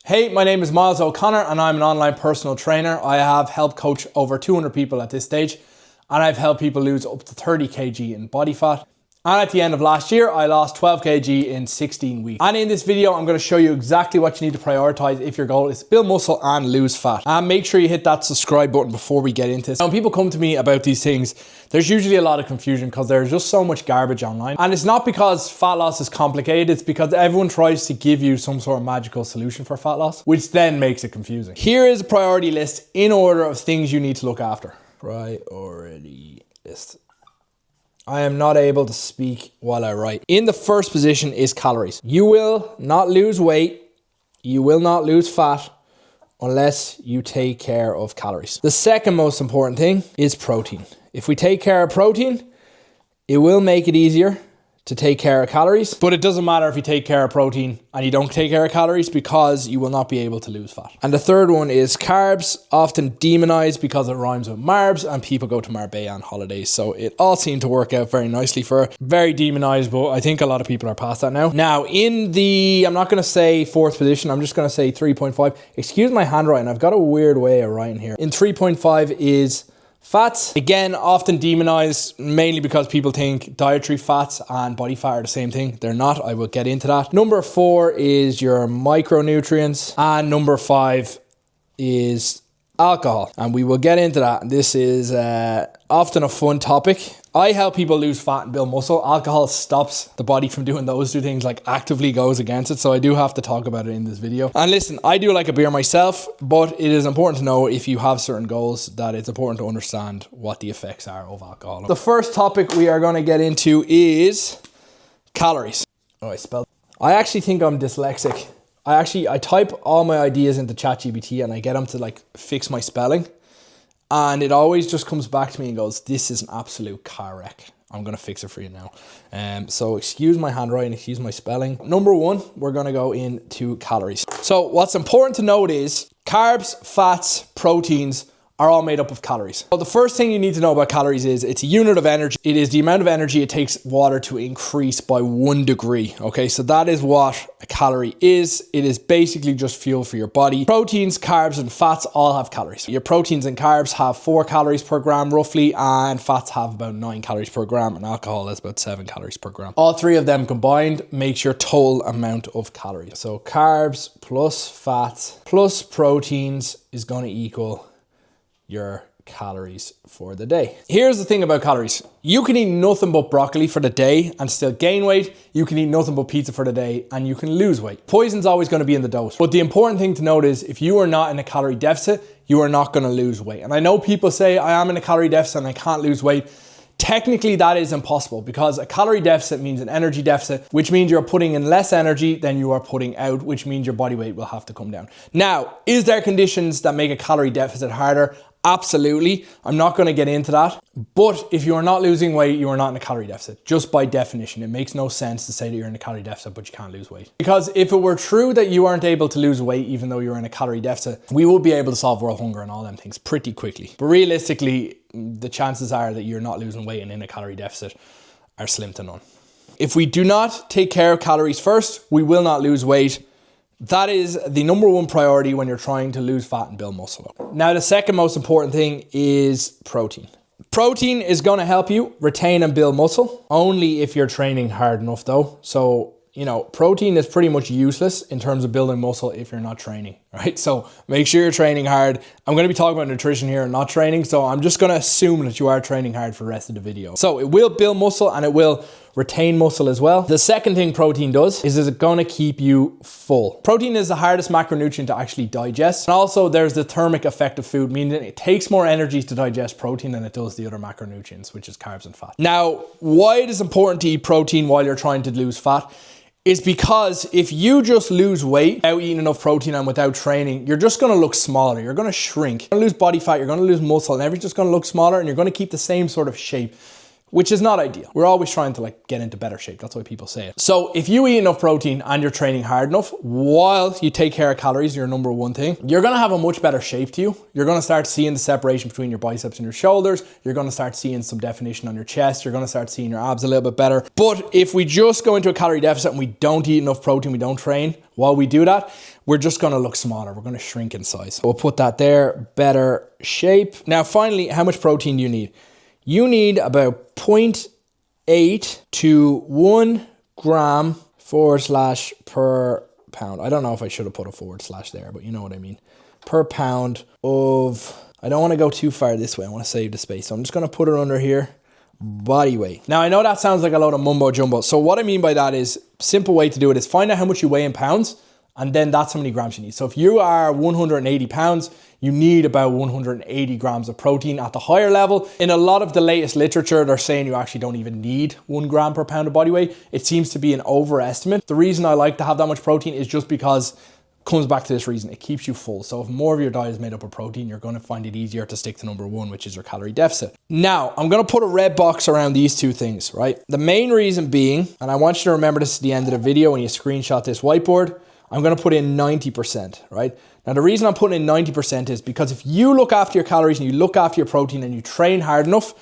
Hey, my name is Miles O'Connor and I'm an online personal trainer. I have helped coach over 200 people at this stage and I've helped people lose up to 30 kg in body fat. And at the end of last year, I lost 12 kg in 16 weeks. And in this video, I'm gonna show you exactly what you need to prioritize if your goal is to build muscle and lose fat. And make sure you hit that subscribe button before we get into this. Now, when people come to me about these things, there's usually a lot of confusion because there's just so much garbage online. And it's not because fat loss is complicated, it's because everyone tries to give you some sort of magical solution for fat loss, which then makes it confusing. Here is a priority list in order of things you need to look after. Priority list. I am not able to speak while I write. In the first position is calories. You will not lose weight, you will not lose fat unless you take care of calories. The second most important thing is protein. If we take care of protein, it will make it easier to take care of calories, but it doesn't matter if you take care of protein and you don't take care of calories because you will not be able to lose fat. And the third one is carbs, often demonized because it rhymes with Marbs and people go to Marbella on holidays. So it all seemed to work out very nicely for her. Very demonized, but I think a lot of people are past that now. Now in the, I'm not gonna say fourth position, I'm just gonna say 3.5. Excuse my handwriting, I've got a weird way of writing here. In 3.5 is fats, again, often demonized mainly because people think dietary fats and body fat are the same thing. They're not. I will get into that. Number 4 is your micronutrients. And number 5 is alcohol. And we will get into that. This is often a fun topic. I help people lose fat and build muscle. Alcohol stops the body from doing those two things, like actively goes against it. So I do have to talk about it in this video. And listen, I do like a beer myself, but it is important to know if you have certain goals that it's important to understand what the effects are of alcohol. The first topic we are going to get into is calories. Oh, I actually think I'm dyslexic. I type all my ideas into ChatGPT and I get them to like fix my spelling. And it always just comes back to me and goes, this is an absolute car wreck. I'm going to fix it for you now. So excuse my handwriting, excuse my spelling. Number 1, we're going to go into calories. So what's important to note is carbs, fats, proteins are all made up of calories. So the first thing you need to know about calories is it's a unit of energy. It is the amount of energy it takes water to increase by 1 degree. Okay, so that is what a calorie is. It is basically just fuel for your body. Proteins, carbs, and fats all have calories. Your proteins and carbs have 4 calories per gram roughly, and fats have about 9 calories per gram, and alcohol has about 7 calories per gram. All 3 of them combined makes your total amount of calories. So carbs plus fats plus proteins is going to equal your calories for the day. Here's the thing about calories. You can eat nothing but broccoli for the day and still gain weight. You can eat nothing but pizza for the day and you can lose weight. Poison's always going to be in the dose. But the important thing to note is if you are not in a calorie deficit, you are not going to lose weight. And I know people say I am in a calorie deficit and I can't lose weight. Technically, that is impossible because a calorie deficit means an energy deficit, which means you're putting in less energy than you are putting out, which means your body weight will have to come down. Now, is there conditions that make a calorie deficit harder? Absolutely. I'm not going to get into that. But if you are not losing weight, you are not in a calorie deficit. Just by definition, it makes no sense to say that you're in a calorie deficit, but you can't lose weight. Because if it were true that you aren't able to lose weight, even though you're in a calorie deficit, we will be able to solve world hunger and all them things pretty quickly. But realistically, the chances are that you're not losing weight and in a calorie deficit are slim to none. If we do not take care of calories first, we will not lose weight. That is the number 1 priority when you're trying to lose fat and build muscle. Now, the second most important thing is protein. Protein is going to help you retain and build muscle, only if you're training hard enough though. So, you know, protein is pretty much useless in terms of building muscle if you're not training, right? So make sure you're training hard. I'm going to be talking about nutrition here and not training. So I'm just going to assume that you are training hard for the rest of the video. So it will build muscle and it will retain muscle as well. The second thing protein does is it's going to keep you full. Protein is the hardest macronutrient to actually digest. And also there's the thermic effect of food, meaning it takes more energy to digest protein than it does the other macronutrients, which is carbs and fat. Now, why it is important to eat protein while you're trying to lose fat is because if you just lose weight without eating enough protein and without training, you're just going to look smaller. You're going to shrink. You're going to lose body fat. You're going to lose muscle and everything's just going to look smaller and you're going to keep the same sort of shape. which is not ideal. We're always trying to get into better shape. That's why people say it. So if you eat enough protein and you're training hard enough, while you take care of calories, your number one thing, you're gonna have a much better shape to you. You're gonna start seeing the separation between your biceps and your shoulders. You're gonna start seeing some definition on your chest. You're gonna start seeing your abs a little bit better. But if we just go into a calorie deficit and we don't eat enough protein, we don't train, while we do that, we're just gonna look smaller. We're gonna shrink in size. We'll put that there, better shape. Now, finally, how much protein do you need? You need about 0.8 to 1 gram / per pound. I don't know if I should have put a / there, but you know what I mean. Per pound of, I don't want to go too far this way. I want to save the space. So I'm just going to put it under here. Body weight. Now, I know that sounds like a load of mumbo jumbo. So what I mean by that is, simple way to do it is find out how much you weigh in pounds, and then that's how many grams you need. So if you are 180 pounds, you need about 180 grams of protein at the higher level. In a lot of the latest literature, they're saying you actually don't even need 1 gram per pound of body weight. It seems to be an overestimate. The reason I like to have that much protein is just because it comes back to this reason. It keeps you full. So if more of your diet is made up of protein, you're going to find it easier to stick to number 1, which is your calorie deficit. Now, I'm going to put a red box around these two things, right? The main reason being, and I want you to remember this at the end of the video when you screenshot this whiteboard, I'm going to put in 90%, right? Now, the reason I'm putting in 90% is because if you look after your calories and you look after your protein and you train hard enough,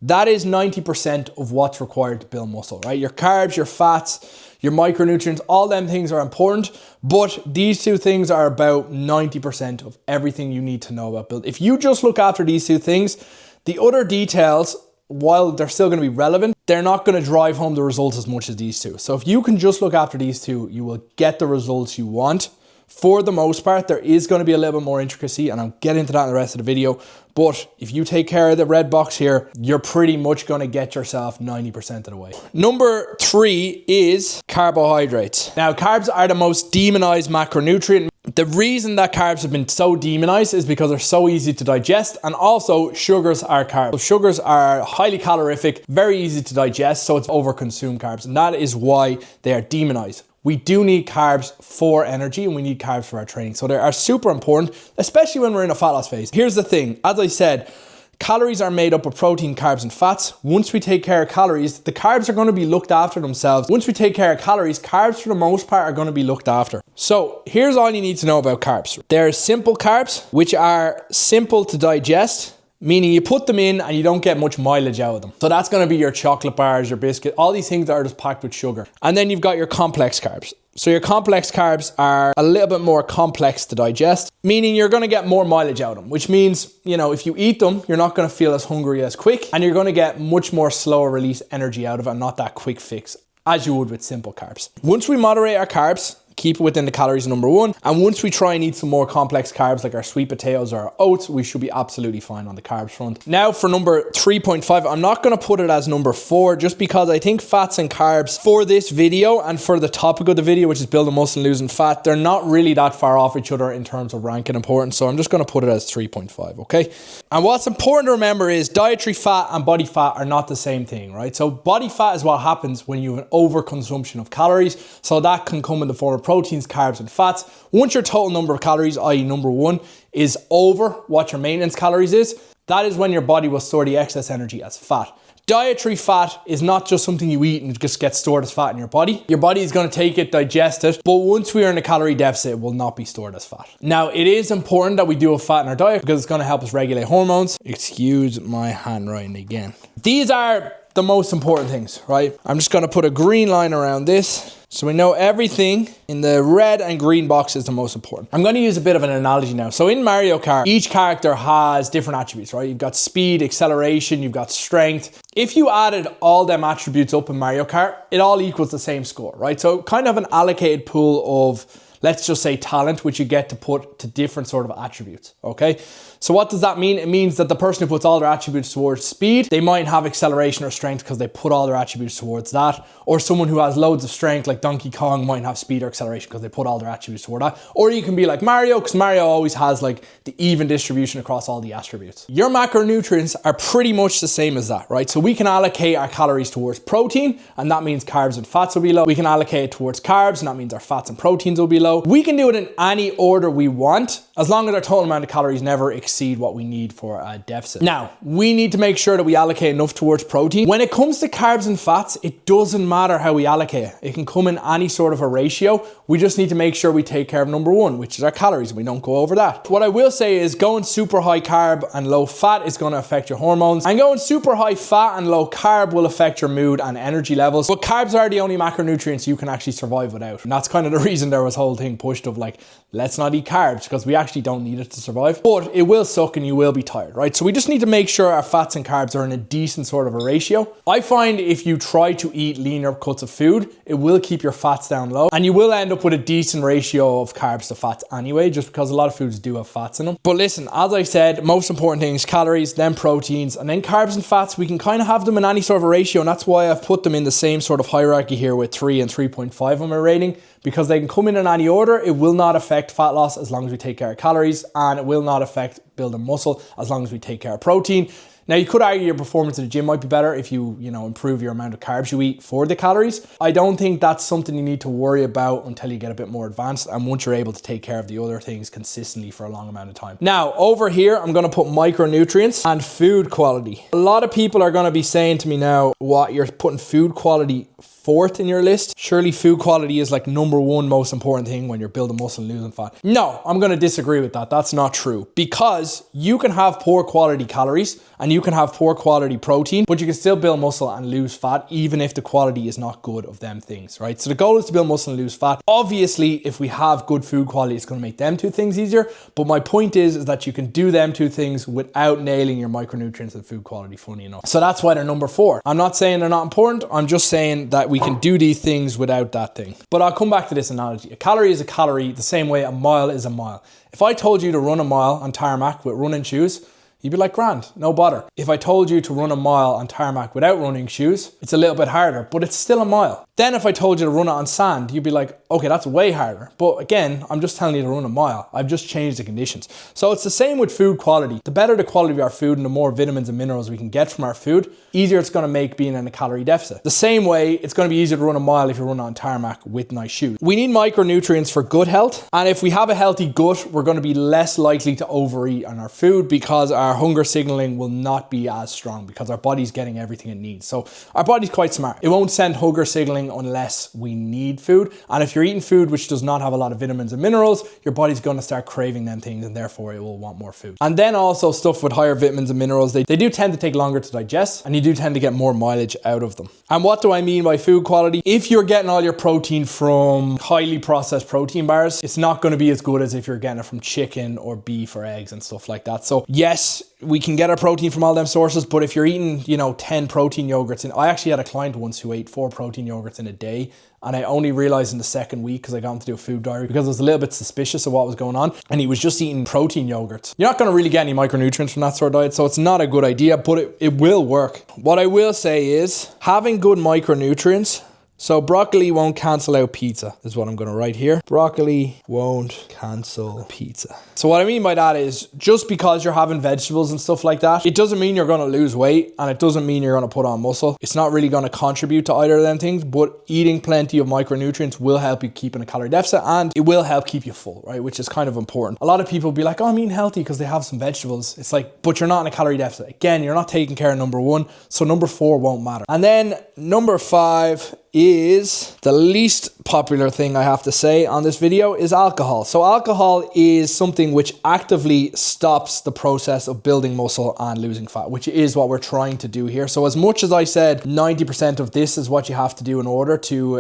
that is 90% of what's required to build muscle, right? Your carbs, your fats, your micronutrients, all them things are important, but these two things are about 90% of everything you need to know about build. If you just look after these two things, the other details, while they're still going to be relevant, they're not going to drive home the results as much as these two. So if you can just look after these two, you will get the results you want. For the most part, there is going to be a little bit more intricacy, and I'll get into that in the rest of the video. But if you take care of the red box here, you're pretty much going to get yourself 90% of the way. Number 3 is carbohydrates. Now, carbs are the most demonized macronutrient. The reason that carbs have been so demonized is because they're so easy to digest, and also sugars are carbs. So sugars are highly calorific, very easy to digest, so it's overconsumed carbs, and that is why they are demonized. We do need carbs for energy, and we need carbs for our training. So they are super important, especially when we're in a fat loss phase. Here's the thing, as I said, calories are made up of protein, carbs, and fats. Once we take care of calories, the carbs are going to be looked after themselves. Once we take care of calories, carbs for the most part are going to be looked after. So here's all you need to know about carbs. There are simple carbs, which are simple to digest, meaning you put them in and you don't get much mileage out of them. So that's going to be your chocolate bars, your biscuit, all these things that are just packed with sugar. And then you've got your complex carbs. So your complex carbs are a little bit more complex to digest, meaning you're going to get more mileage out of them, which means, you know, if you eat them, you're not going to feel as hungry as quick, and you're going to get much more slower release energy out of it, and not that quick fix as you would with simple carbs. Once we moderate our carbs, keep it within the calories, number 1. And once we try and eat some more complex carbs like our sweet potatoes or our oats, we should be absolutely fine on the carbs front. Now for number 3.5, I'm not going to put it as number 4 just because I think fats and carbs for this video and for the topic of the video, which is building muscle and losing fat, they're not really that far off each other in terms of rank and importance. So I'm just going to put it as 3.5, okay? And what's important to remember is dietary fat and body fat are not the same thing, right? So body fat is what happens when you have an overconsumption of calories. So that can come in the form of proteins, carbs, and fats. Once your total number of calories, i.e. number 1, is over what your maintenance calories is, that is when your body will store the excess energy as fat. Dietary fat is not just something you eat and it just gets stored as fat in your body. Your body is going to take it, digest it, but once we are in a calorie deficit, it will not be stored as fat. Now, it is important that we do have fat in our diet because it's going to help us regulate hormones. Excuse my handwriting again. These are the most important things, right? I'm just going to put a green line around this so we know everything in the red and green box is the most important. I'm going to use a bit of an analogy now. So in Mario Kart, each character has different attributes, right? You've got speed, acceleration, you've got strength. If you added all them attributes up in Mario Kart, it all equals the same score, right? So kind of an allocated pool of, let's just say, talent, which you get to put to different sort of attributes, okay? So what does that mean? It means that the person who puts all their attributes towards speed, they might have acceleration or strength because they put all their attributes towards that. Or someone who has loads of strength like Donkey Kong might have speed or acceleration because they put all their attributes toward that. Or you can be like Mario, because Mario always has like the even distribution across all the attributes. Your macronutrients are pretty much the same as that, right? So we can allocate our calories towards protein, and that means carbs and fats will be low. We can allocate it towards carbs, and that means our fats and proteins will be low. We can do it in any order we want, as long as our total amount of calories never exceed what we need for a deficit. Now, we need to make sure that we allocate enough towards protein. When it comes to carbs and fats, it doesn't matter how we allocate it. It can come in any sort of a ratio. We just need to make sure we take care of number 1, which is our calories. We don't go over that. What I will say is going super high carb and low fat is going to affect your hormones, and going super high fat and low carb will affect your mood and energy levels. But carbs are the only macronutrients you can actually survive without. And that's kind of the reason there was whole thing pushed of like, let's not eat carbs because we actually don't need it to survive. But it will suck and you will be tired, right? So we just need to make sure our fats and carbs are in a decent sort of a ratio. I find if you try to eat leaner cuts of food, it will keep your fats down low and you will end up with a decent ratio of carbs to fats anyway, just because a lot of foods do have fats in them. But listen, as I said, most important things, calories, then proteins, and then carbs and fats. We can kind of have them in any sort of a ratio, and that's why I've put them in the same sort of hierarchy here with 3 and 3.5 on my rating, because they can come in any order. It will not affect fat loss as long as we take care of calories, and it will not affect building muscle as long as we take care of protein. Now, you could argue your performance in the gym might be better if you improve your amount of carbs you eat for the calories. I don't think that's something you need to worry about until you get a bit more advanced and once you're able to take care of the other things consistently for a long amount of time. Now, over here, I'm gonna put micronutrients and food quality. A lot of people are gonna be saying to me now, what, you're putting food quality fourth in your list? Surely food quality is like number one most important thing when you're building muscle and losing fat. No, I'm going to disagree with that. That's not true, because you can have poor quality calories and you can have poor quality protein, but you can still build muscle and lose fat even if the quality is not good of them things, right? So the goal is to build muscle and lose fat. Obviously, if we have good food quality, it's going to make them two things easier. But my point is that you can do them two things without nailing your micronutrients and food quality, funny enough. So that's why they're number 4. I'm not saying they're not important. I'm just saying that we can do these things without that thing. But I'll come back to this analogy. A calorie is a calorie the same way a mile is a mile. If I told you to run a mile on tarmac with running shoes, you'd be like, grand, no bother. If I told you to run a mile on tarmac without running shoes, it's a little bit harder, but it's still a mile. Then if I told you to run it on sand, you'd be like, okay, that's way harder. But again, I'm just telling you to run a mile. I've just changed the conditions. So it's the same with food quality. The better the quality of our food and the more vitamins and minerals we can get from our food, easier it's gonna make being in a calorie deficit. The same way, it's gonna be easier to run a mile if you run on tarmac with nice shoes. We need micronutrients for gut health. And if we have a healthy gut, we're gonna be less likely to overeat on our food because our hunger signaling will not be as strong because our body's getting everything it needs. So our body's quite smart. It won't send hunger signaling unless we need food. And if you're eating food which does not have a lot of vitamins and minerals, your body's going to start craving them things and therefore it will want more food. And then also stuff with higher vitamins and minerals, they do tend to take longer to digest and you do tend to get more mileage out of them. And what do I mean by food quality? If you're getting all your protein from highly processed protein bars, it's not going to be as good as if you're getting it from chicken or beef or eggs and stuff like that. So yes, we can get our protein from all them sources, but if you're eating, 10 protein yogurts, and I actually had a client once who ate 4 protein yogurts in a day, and I only realized in the second week because I got him to do a food diary because I was a little bit suspicious of what was going on, and he was just eating protein yogurts. You're not going to really get any micronutrients from that sort of diet, so it's not a good idea, but it will work. What I will say is having good micronutrients. So broccoli won't cancel out pizza is what I'm going to write here. Broccoli won't cancel pizza. So what I mean by that is just because you're having vegetables and stuff like that, it doesn't mean you're going to lose weight and it doesn't mean you're going to put on muscle. It's not really going to contribute to either of them things, but eating plenty of micronutrients will help you keep in a calorie deficit and it will help keep you full, right? Which is kind of important. A lot of people be like, oh, I'm eating healthy because they have some vegetables. It's like, but you're not in a calorie deficit. Again, you're not taking care of number 1, so number 4 won't matter. And then number 5 is the least popular thing I have to say on this video is alcohol. So alcohol is something which actively stops the process of building muscle and losing fat, which is what we're trying to do here. So as much as I said 90% of this is what you have to do in order to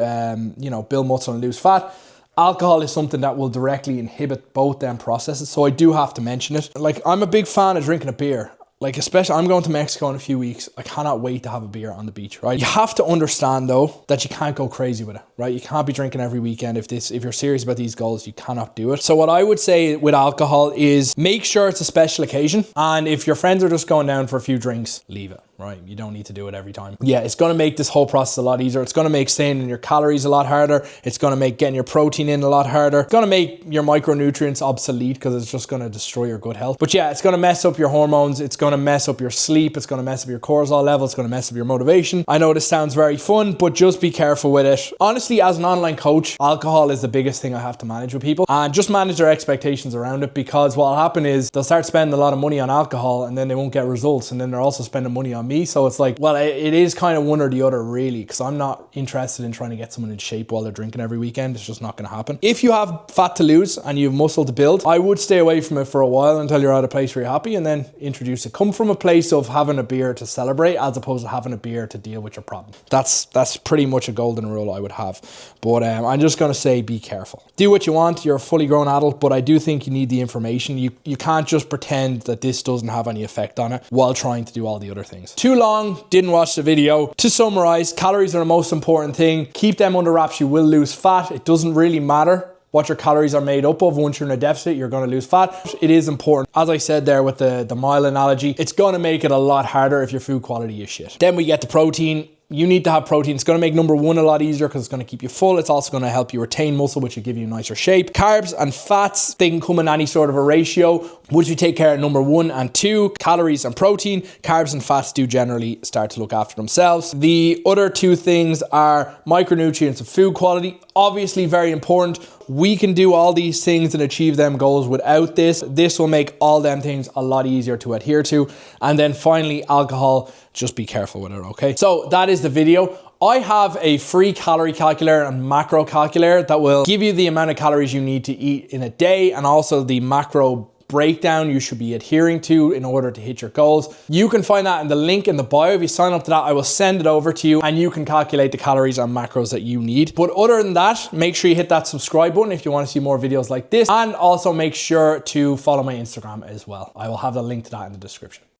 build muscle and lose fat, alcohol is something that will directly inhibit both them processes. So I do have to mention it. Like, I'm a big fan of drinking a beer. Like, especially, I'm going to Mexico in a few weeks. I cannot wait to have a beer on the beach, right? You have to understand, though, that you can't go crazy with it, right? You can't be drinking every weekend. If you're serious about these goals, you cannot do it. So what I would say with alcohol is make sure it's a special occasion. And if your friends are just going down for a few drinks, leave it, right? You don't need to do it every time. Yeah, it's going to make this whole process a lot easier. It's going to make staying in your calories a lot harder. It's going to make getting your protein in a lot harder. It's going to make your micronutrients obsolete because it's just going to destroy your good health. But yeah, it's going to mess up your hormones. It's going to mess up your sleep. It's going to mess up your cortisol level. It's going to mess up your motivation. I know this sounds very fun, but just be careful with it. Honestly, as an online coach, alcohol is the biggest thing I have to manage with people, and just manage their expectations around it, because what will happen is they'll start spending a lot of money on alcohol and then they won't get results, and then they're also spending money on me. So it's like, well, it is kind of one or the other really, because I'm not interested in trying to get someone in shape while they're drinking every weekend. It's just not going to happen. If you have fat to lose and you have muscle to build, I would stay away from it for a while until you're at a place where you're happy, and then introduce it. Come from a place of having a beer to celebrate as opposed to having a beer to deal with your problem. That's pretty much a golden rule I would have. But I'm just going to say be careful. Do what you want. You're a fully grown adult, but I do think you need the information. You can't just pretend that this doesn't have any effect on it while trying to do all the other things. Too long, didn't watch the video. To summarize, calories are the most important thing. Keep them under wraps. You will lose fat. It doesn't really matter what your calories are made up of. Once you're in a deficit, you're going to lose fat. It is important. As I said there with the mile analogy, it's going to make it a lot harder if your food quality is shit. Then we get the protein. You need to have protein. It's going to make number one a lot easier because it's going to keep you full. It's also going to help you retain muscle, which will give you a nicer shape. Carbs and fats, they can come in any sort of a ratio. Once you take care of number 1 and 2, calories and protein, carbs and fats do generally start to look after themselves. The other 2 things are micronutrients and food quality. Obviously very important. We can do all these things and achieve them goals without this. This will make all them things a lot easier to adhere to. And then finally, alcohol, just be careful with it, okay? So that is the video. I have a free calorie calculator and macro calculator that will give you the amount of calories you need to eat in a day, and also the macro breakdown you should be adhering to in order to hit your goals. You can find that in the link in the bio. If you sign up to that, I will send it over to you and you can calculate the calories and macros that you need. But other than that, make sure you hit that subscribe button if you want to see more videos like this, and also make sure to follow my Instagram as well. I will have the link to that in the description.